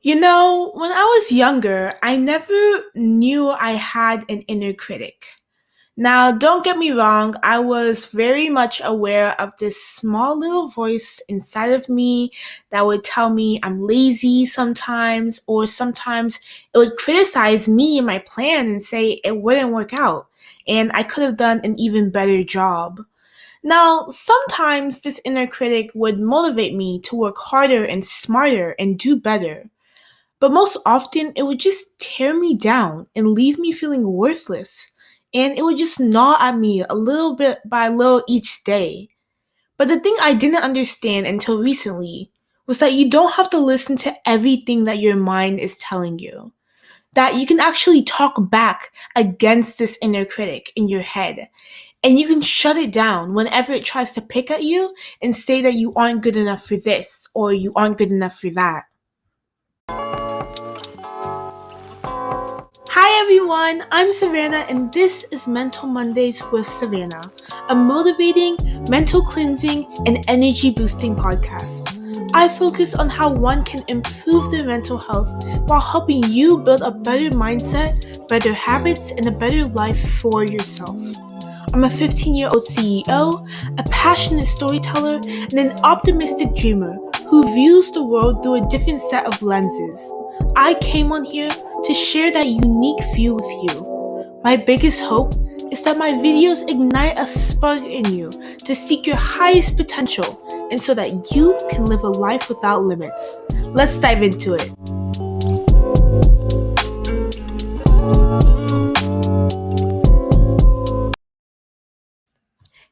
When I was younger, I never knew I had an inner critic. Now, don't get me wrong, I was very much aware of this small little voice inside of me that would tell me I'm lazy sometimes, or sometimes it would criticize me and my plan and say it wouldn't work out, and I could have done an even better job. Now, sometimes this inner critic would motivate me to work harder and smarter and do better. But most often, it would just tear me down and leave me feeling worthless. And it would just gnaw at me a little bit by little each day. But the thing I didn't understand until recently was that you don't have to listen to everything that your mind is telling you. That you can actually talk back against this inner critic in your head. And you can shut it down whenever it tries to pick at you and say that you aren't good enough for this or you aren't good enough for that. Hi everyone, I'm Savanna and this is Mental Mondays with Savanna, a motivating, mental cleansing, and energy boosting podcast. I focus on how one can improve their mental health while helping you build a better mindset, better habits, and a better life for yourself. I'm a 15-year-old CEO, a passionate storyteller, and an optimistic dreamer who views the world through a different set of lenses. I came on here to share that unique view with you. My biggest hope is that my videos ignite a spark in you to seek your highest potential and so that you can live a life without limits. Let's dive into it.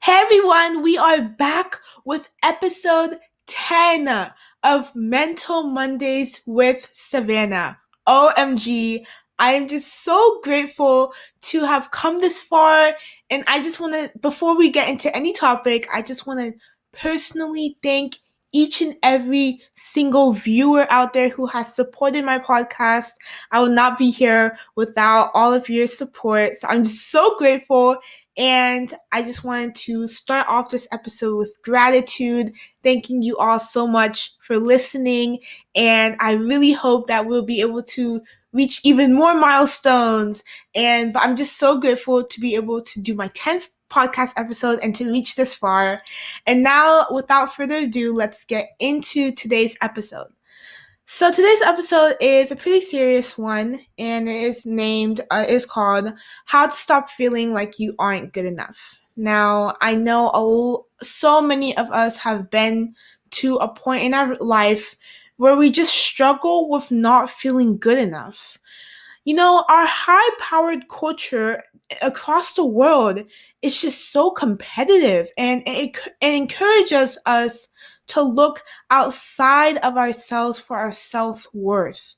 Hey everyone, we are back with episode 10 of Mental Mondays with Savanna. OMG, I am just so grateful to have come this far, and I just want to, before we get into any topic, I just want to personally thank each and every single viewer out there who has supported my podcast. I will not be here without all of your support, so I'm just so grateful. And I just wanted to start off this episode with gratitude, thanking you all so much for listening. And I really hope that we'll be able to reach even more milestones. But I'm just so grateful to be able to do my 10th podcast episode and to reach this far. And now, without further ado, let's get into today's episode. So today's episode is a pretty serious one, and is called "How to Stop Feeling Like You Aren't Good Enough." Now, I know so many of us have been to a point in our life where we just struggle with not feeling good enough. Our high-powered culture across the world is just so competitive, and it encourages us to look outside of ourselves for our self-worth.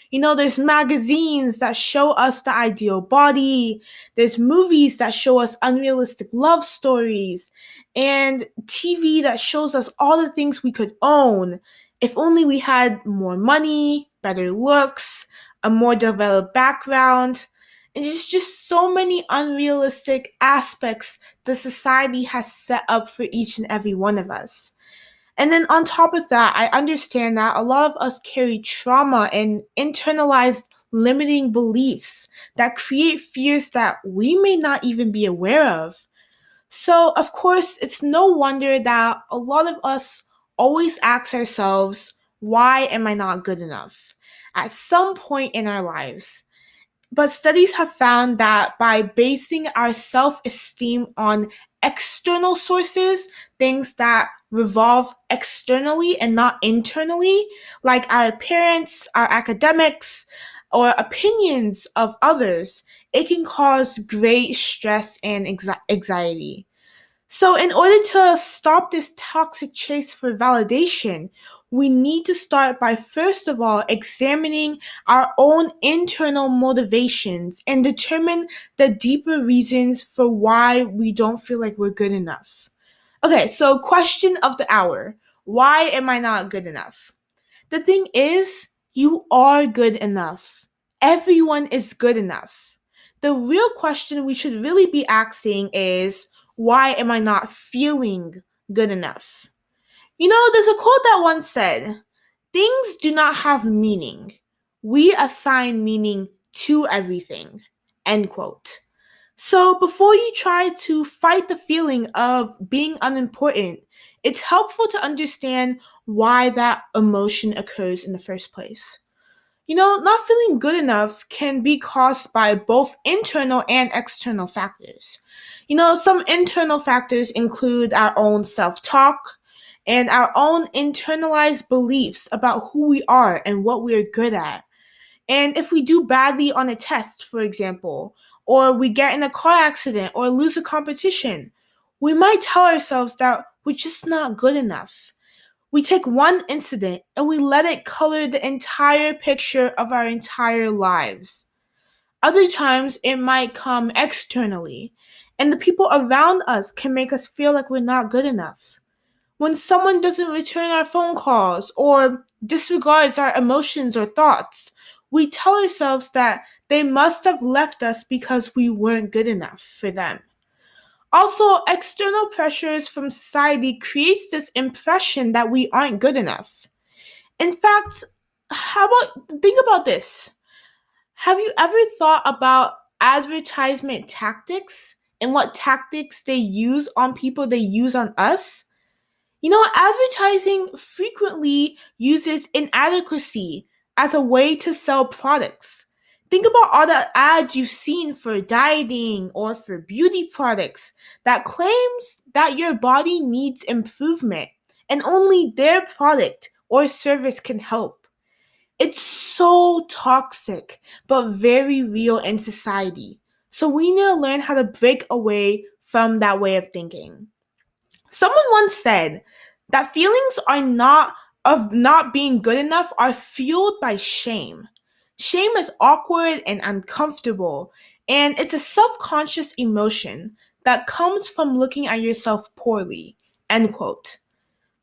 There's magazines that show us the ideal body, there's movies that show us unrealistic love stories, and TV that shows us all the things we could own if only we had more money, better looks, a more developed background. And it's just so many unrealistic aspects the society has set up for each and every one of us. And then on top of that, I understand that a lot of us carry trauma and internalized limiting beliefs that create fears that we may not even be aware of. So, of course, it's no wonder that a lot of us always ask ourselves, why am I not good enough? At some point in our lives. But studies have found that by basing our self-esteem on external sources, things that revolve externally and not internally, like our appearance, our academics, or opinions of others, it can cause great stress and anxiety. So, in order to stop this toxic chase for validation, we need to start by first of all examining our own internal motivations and determine the deeper reasons for why we don't feel like we're good enough. Okay, so question of the hour. Why am I not good enough? The thing is, you are good enough. Everyone is good enough. The real question we should really be asking is, why am I not feeling good enough? There's a quote that once said, things do not have meaning. We assign meaning to everything, end quote. So before you try to fight the feeling of being unimportant, it's helpful to understand why that emotion occurs in the first place. Not feeling good enough can be caused by both internal and external factors. Some internal factors include our own self-talk and our own internalized beliefs about who we are and what we are good at. And if we do badly on a test, for example, or we get in a car accident or lose a competition, we might tell ourselves that we're just not good enough. We take one incident and we let it color the entire picture of our entire lives. Other times, it might come externally, and the people around us can make us feel like we're not good enough. When someone doesn't return our phone calls or disregards our emotions or thoughts, we tell ourselves that they must have left us because we weren't good enough for them. Also, external pressures from society creates this impression that we aren't good enough. In fact, think about this. Have you ever thought about advertisement tactics and what tactics they use on people they use on us? Advertising frequently uses inadequacy as a way to sell products. Think about all the ads you've seen for dieting or for beauty products that claims that your body needs improvement and only their product or service can help. It's so toxic, but very real in society. So we need to learn how to break away from that way of thinking. Someone once said that feelings are not of not being good enough are fueled by shame. Shame is awkward and uncomfortable, and it's a self-conscious emotion that comes from looking at yourself poorly. End quote.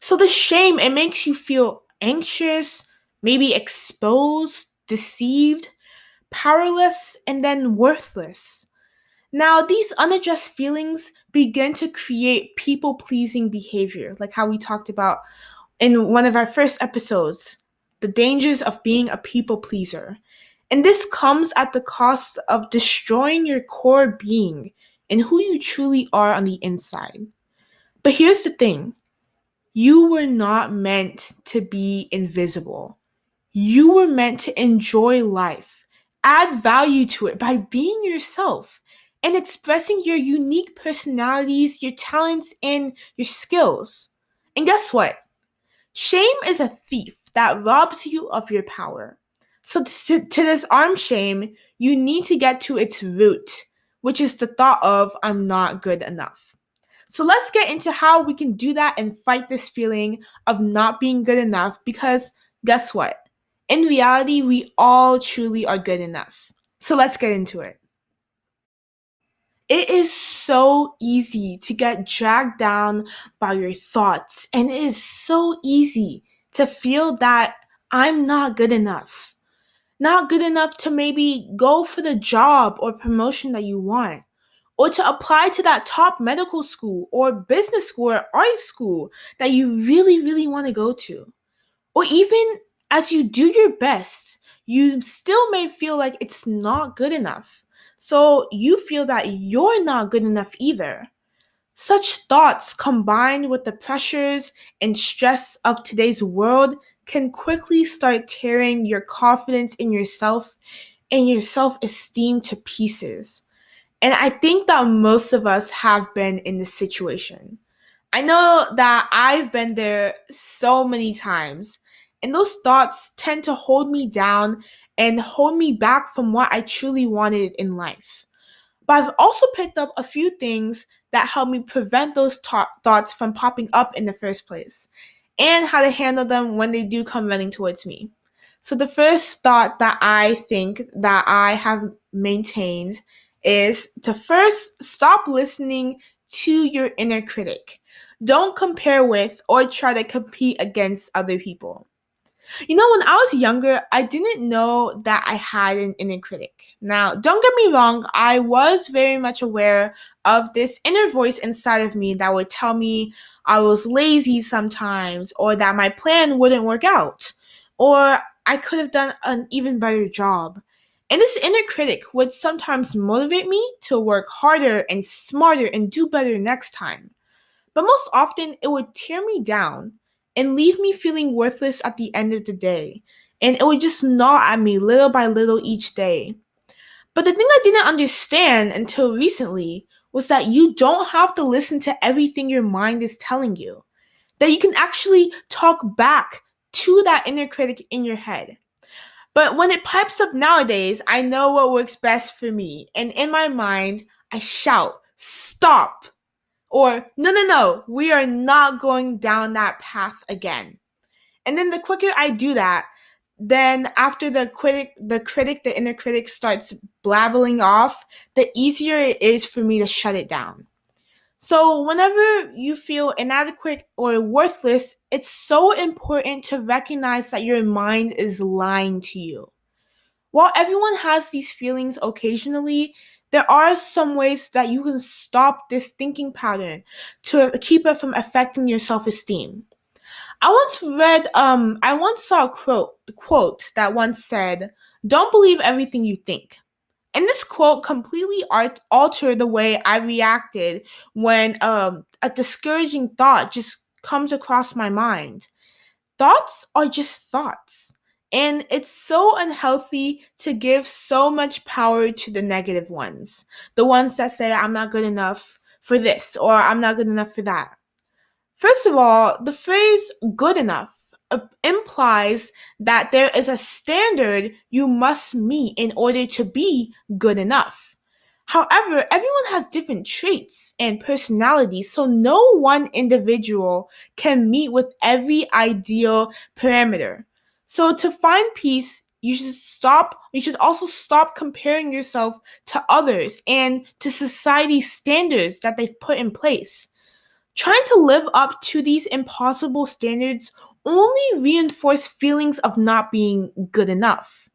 So the shame, it makes you feel anxious, maybe exposed, deceived, powerless, and then worthless. Now, these unaddressed feelings begin to create people pleasing behavior, like how we talked about in one of our first episodes, the dangers of being a people pleaser. And this comes at the cost of destroying your core being and who you truly are on the inside. But here's the thing, you were not meant to be invisible. You were meant to enjoy life, add value to it by being yourself and expressing your unique personalities, your talents, and your skills. And guess what? Shame is a thief that robs you of your power. So to disarm shame, you need to get to its root, which is the thought of I'm not good enough. So let's get into how we can do that and fight this feeling of not being good enough, because guess what? In reality, we all truly are good enough. So let's get into it. It is so easy to get dragged down by your thoughts, and it is so easy to feel that I'm not good enough. Not good enough to maybe go for the job or promotion that you want, or to apply to that top medical school or business school or art school that you really, really want to go to. Or even as you do your best, you still may feel like it's not good enough. So you feel that you're not good enough either. Such thoughts combined with the pressures and stress of today's world can quickly start tearing your confidence in yourself and your self-esteem to pieces. And I think that most of us have been in this situation. I know that I've been there so many times, and those thoughts tend to hold me down and hold me back from what I truly wanted in life. But I've also picked up a few things that help me prevent those thoughts from popping up in the first place, and how to handle them when they do come running towards me. So the first thought that I think that I have maintained is to first stop listening to your inner critic. Don't compare with or try to compete against other people. When I was younger, I didn't know that I had an inner critic. Now, don't get me wrong, I was very much aware of this inner voice inside of me that would tell me I was lazy sometimes, or that my plan wouldn't work out, or I could have done an even better job. And this inner critic would sometimes motivate me to work harder and smarter and do better next time. But most often, it would tear me down and leave me feeling worthless at the end of the day. And it would just gnaw at me little by little each day. But the thing I didn't understand until recently was that you don't have to listen to everything your mind is telling you. That you can actually talk back to that inner critic in your head. But when it pipes up nowadays, I know what works best for me. And in my mind, I shout, "Stop!" Or, "No, no, no, we are not going down that path again." And then the quicker I do that, then after the inner critic starts blabbling off, the easier it is for me to shut it down. So whenever you feel inadequate or worthless, it's so important to recognize that your mind is lying to you. While everyone has these feelings occasionally, there are some ways that you can stop this thinking pattern to keep it from affecting your self-esteem. I once saw a quote that once said, "Don't believe everything you think." And this quote completely altered the way I reacted when a discouraging thought just comes across my mind. Thoughts are just thoughts. And it's so unhealthy to give so much power to the negative ones. The ones that say, "I'm not good enough for this," or "I'm not good enough for that." First of all, the phrase "good enough" implies that there is a standard you must meet in order to be good enough. However, everyone has different traits and personalities, so no one individual can meet with every ideal parameter. So to find peace, you should also stop comparing yourself to others and to society's standards that they've put in place. Trying to live up to these impossible standards only reinforce feelings of not being good enough.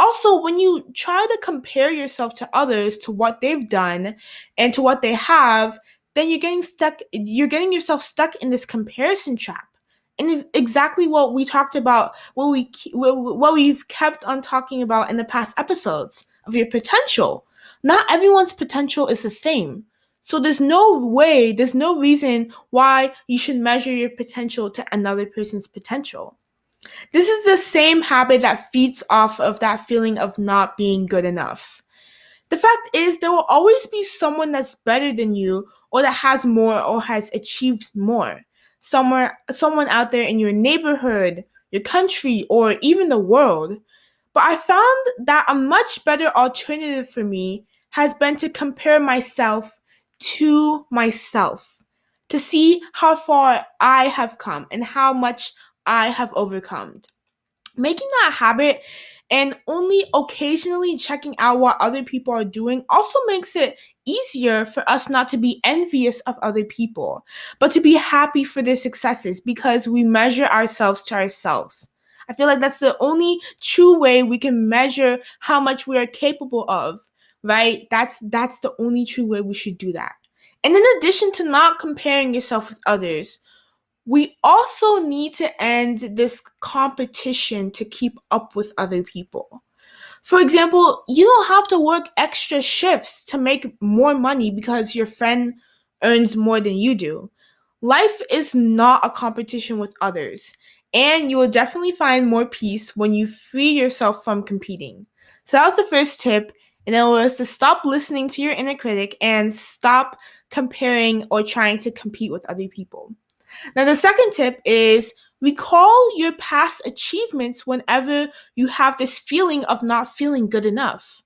Also, when you try to compare yourself to others, to what they've done and to what they have, then you're getting yourself stuck in this comparison trap. And it's exactly what we talked about, what we've kept on talking about in the past episodes of your potential. Not everyone's potential is the same. So there's no reason why you should measure your potential to another person's potential. This is the same habit that feeds off of that feeling of not being good enough. The fact is, there will always be someone that's better than you, or that has more, or has achieved more. Someone out there in your neighborhood, your country, or even the world. But I found that a much better alternative for me has been to compare myself to myself, to see how far I have come and how much I have overcome. Making that a habit and only occasionally checking out what other people are doing also makes it easier for us not to be envious of other people, but to be happy for their successes because we measure ourselves to ourselves. I feel like that's the only true way we can measure how much we are capable of, right? That's the only true way we should do that. And in addition to not comparing yourself with others, we also need to end this competition to keep up with other people. For example, you don't have to work extra shifts to make more money because your friend earns more than you do. Life is not a competition with others, and you will definitely find more peace when you free yourself from competing. So that was the first tip, and it was to stop listening to your inner critic and stop comparing or trying to compete with other people. Now, the second tip is recall your past achievements whenever you have this feeling of not feeling good enough.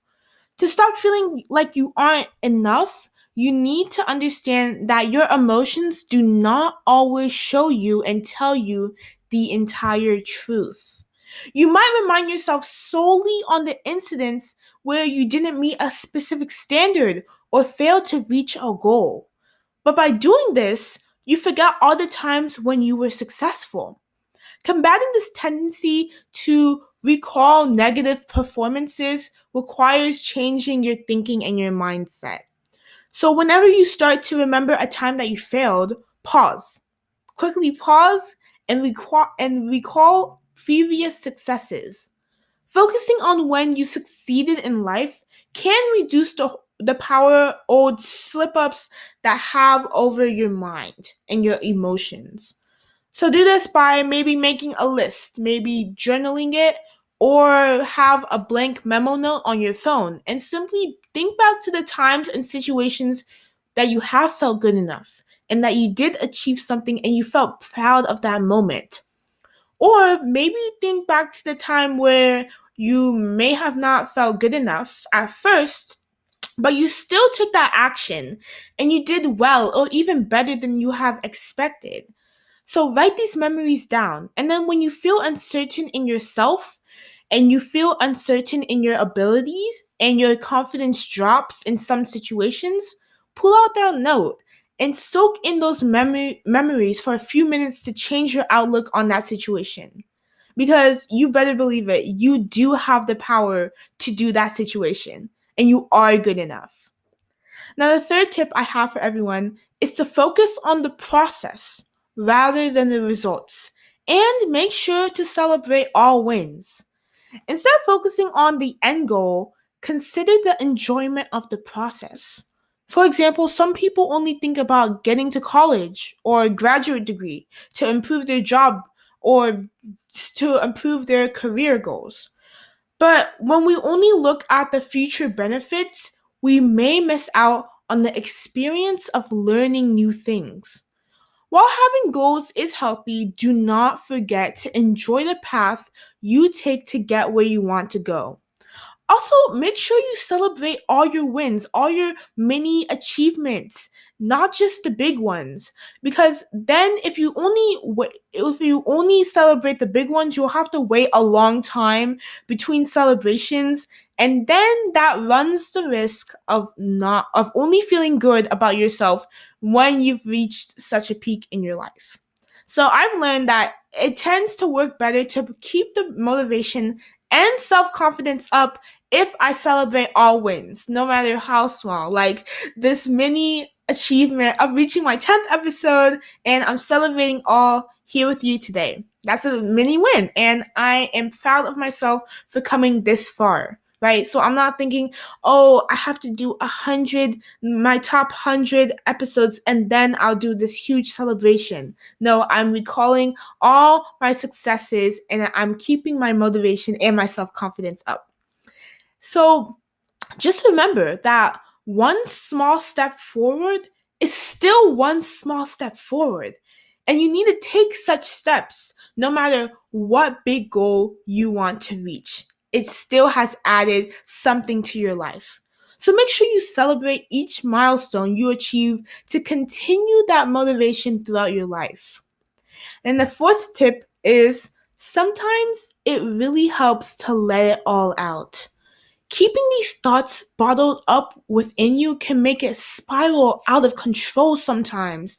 To stop feeling like you aren't enough, you need to understand that your emotions do not always show you and tell you the entire truth. You might remind yourself solely on the incidents where you didn't meet a specific standard or failed to reach a goal. But by doing this, you forget all the times when you were successful. Combating this tendency to recall negative performances requires changing your thinking and your mindset. So whenever you start to remember a time that you failed, pause. Quickly pause and recall previous successes. Focusing on when you succeeded in life can reduce the power old slip-ups that have over your mind and your emotions. So do this by maybe making a list, maybe journaling it, or have a blank memo note on your phone and simply think back to the times and situations that you have felt good enough and that you did achieve something and you felt proud of that moment. Or maybe think back to the time where you may have not felt good enough at first, but you still took that action and you did well or even better than you have expected. So write these memories down. And then when you feel uncertain in yourself and you feel uncertain in your abilities and your confidence drops in some situations, pull out that note and soak in those memories for a few minutes to change your outlook on that situation. Because you better believe it, you do have the power to do that situation and you are good enough. Now, the third tip I have for everyone is to focus on the process rather than the results and make sure to celebrate all wins. Instead of focusing on the end goal, consider the enjoyment of the process. For example, some people only think about getting to college or a graduate degree to improve their job or to improve their career goals. But when we only look at the future benefits, we may miss out on the experience of learning new things. While having goals is healthy, do not forget to enjoy the path you take to get where you want to go. Also, make sure you celebrate all your wins, all your mini achievements, not just the big ones. Because then, if you only celebrate the big ones, you'll have to wait a long time between celebrations, and then that runs the risk of only feeling good about yourself when you've reached such a peak in your life. So I've learned that it tends to work better to keep the motivation and self-confidence up if I celebrate all wins, no matter how small. Like this mini achievement of reaching my 10th episode, and I'm celebrating all here with you today. That's a mini win, and I am proud of myself for coming this far. Right? So I'm not thinking, oh, I have to do my top 100 episodes, and then I'll do this huge celebration. No, I'm recalling all my successes, and I'm keeping my motivation and my self-confidence up. So just remember that one small step forward is still one small step forward. And you need to take such steps no matter what big goal you want to reach. It still has added something to your life. So make sure you celebrate each milestone you achieve to continue that motivation throughout your life. And the fourth tip is sometimes it really helps to let it all out. Keeping these thoughts bottled up within you can make it spiral out of control sometimes.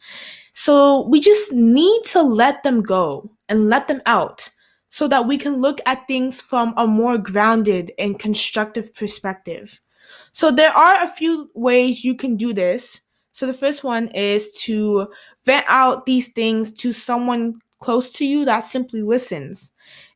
So we just need to let them go and let them out so that we can look at things from a more grounded and constructive perspective. So there are a few ways you can do this. So the first one is to vent out these things to someone close to you that simply listens.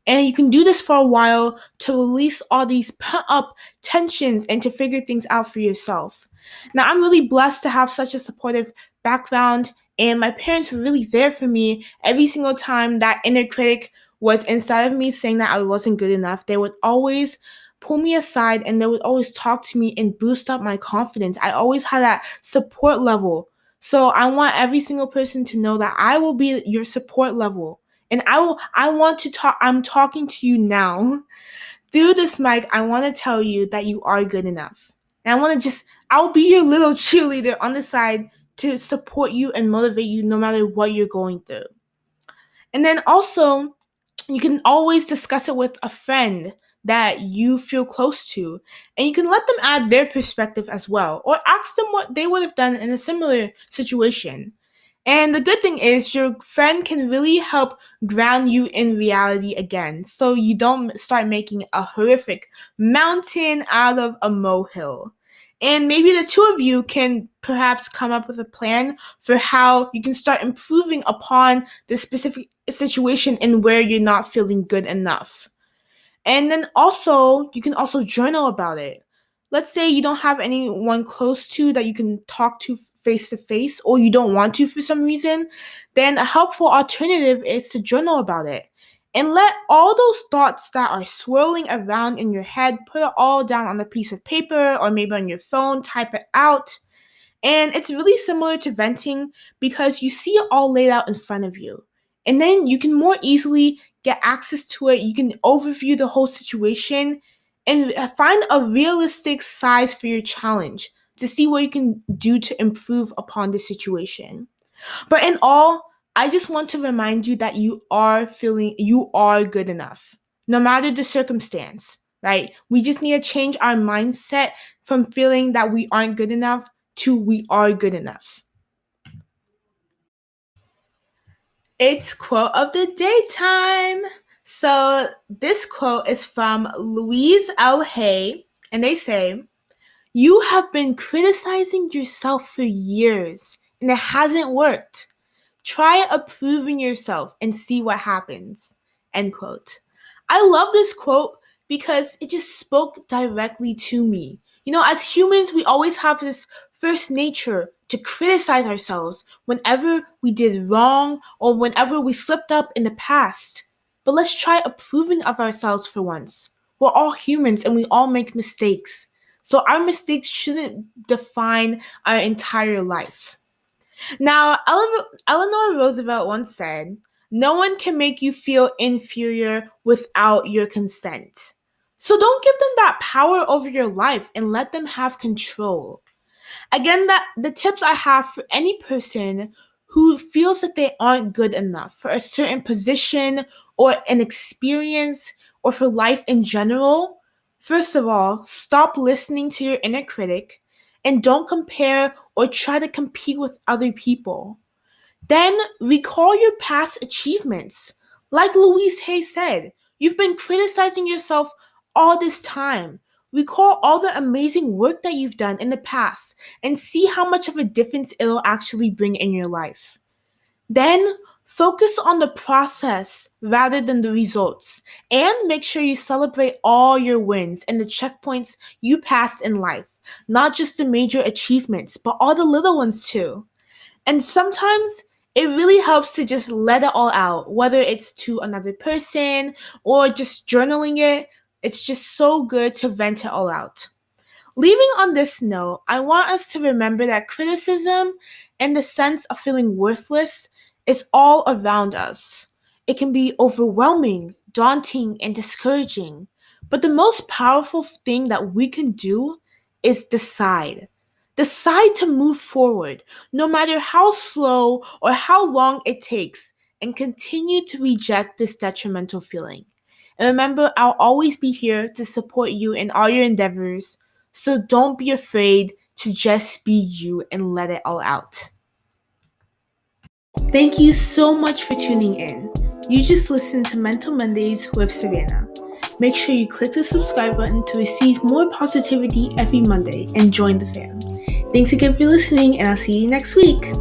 And you can do this for a while to release all these pent up tensions and to figure things out for yourself. Now, I'm really blessed to have such a supportive background, and my parents were really there for me every single time that inner critic was inside of me saying that I wasn't good enough. They would always pull me aside and they would always talk to me and boost up my confidence. I always had that support level. So I want every single person to know that I will be your support level. And I want to talk, I'm talking to you now. Through this mic, I want to tell you that you are good enough. And I'll be your little cheerleader on the side to support you and motivate you no matter what you're going through. And then also, you can always discuss it with a friend that you feel close to, and you can let them add their perspective as well, or ask them what they would have done in a similar situation. And the good thing is your friend can really help ground you in reality again, so you don't start making a horrific mountain out of a molehill. And maybe the two of you can perhaps come up with a plan for how you can start improving upon the specific situation and where you're not feeling good enough. And then also, you can also journal about it. Let's say you don't have anyone close to that you can talk to face, or you don't want to for some reason, then a helpful alternative is to journal about it. And let all those thoughts that are swirling around in your head, put it all down on a piece of paper or maybe on your phone, type it out. And it's really similar to venting because you see it all laid out in front of you. And then you can more easily get access to it. You can overview the whole situation and find a realistic size for your challenge to see what you can do to improve upon the situation. But in all, I just want to remind you that you are good enough, no matter the circumstance, right? We just need to change our mindset from feeling that we aren't good enough to we are good enough. It's quote of the day time. So this quote is from Louise L, and they say, "You have been criticizing yourself for years, and it hasn't worked. Try approving yourself and see what happens." End quote. I love this quote because it just spoke directly to me. You know, as humans, we always have this first nature to criticize ourselves whenever we did wrong or whenever we slipped up in the past. But let's try approving of ourselves for once. We're all humans and we all make mistakes. So our mistakes shouldn't define our entire life. Now, Eleanor Roosevelt once said, "No one can make you feel inferior without your consent." So don't give them that power over your life and let them have control. Again, that the tips I have for any person who feels that they aren't good enough for a certain position or an experience or for life in general, first of all, stop listening to your inner critic and don't compare or try to compete with other people. Then recall your past achievements. Like Louise Hay said, you've been criticizing yourself all this time. Recall all the amazing work that you've done in the past and see how much of a difference it'll actually bring in your life. Then focus on the process rather than the results, and make sure you celebrate all your wins and the checkpoints you passed in life, not just the major achievements, but all the little ones too. And sometimes it really helps to just let it all out, whether it's to another person or just journaling it. It's just so good to vent it all out. Leaving on this note, I want us to remember that criticism and the sense of feeling worthless is all around us. It can be overwhelming, daunting, and discouraging. But the most powerful thing that we can do is decide. Decide to move forward, no matter how slow or how long it takes, and continue to reject this detrimental feeling. And remember, I'll always be here to support you in all your endeavors, so don't be afraid to just be you and let it all out. Thank you so much for tuning in. You just listened to Mental Mondays with Savanna. Make sure you click the subscribe button to receive more positivity every Monday and join the fam. Thanks again for listening, and I'll see you next week.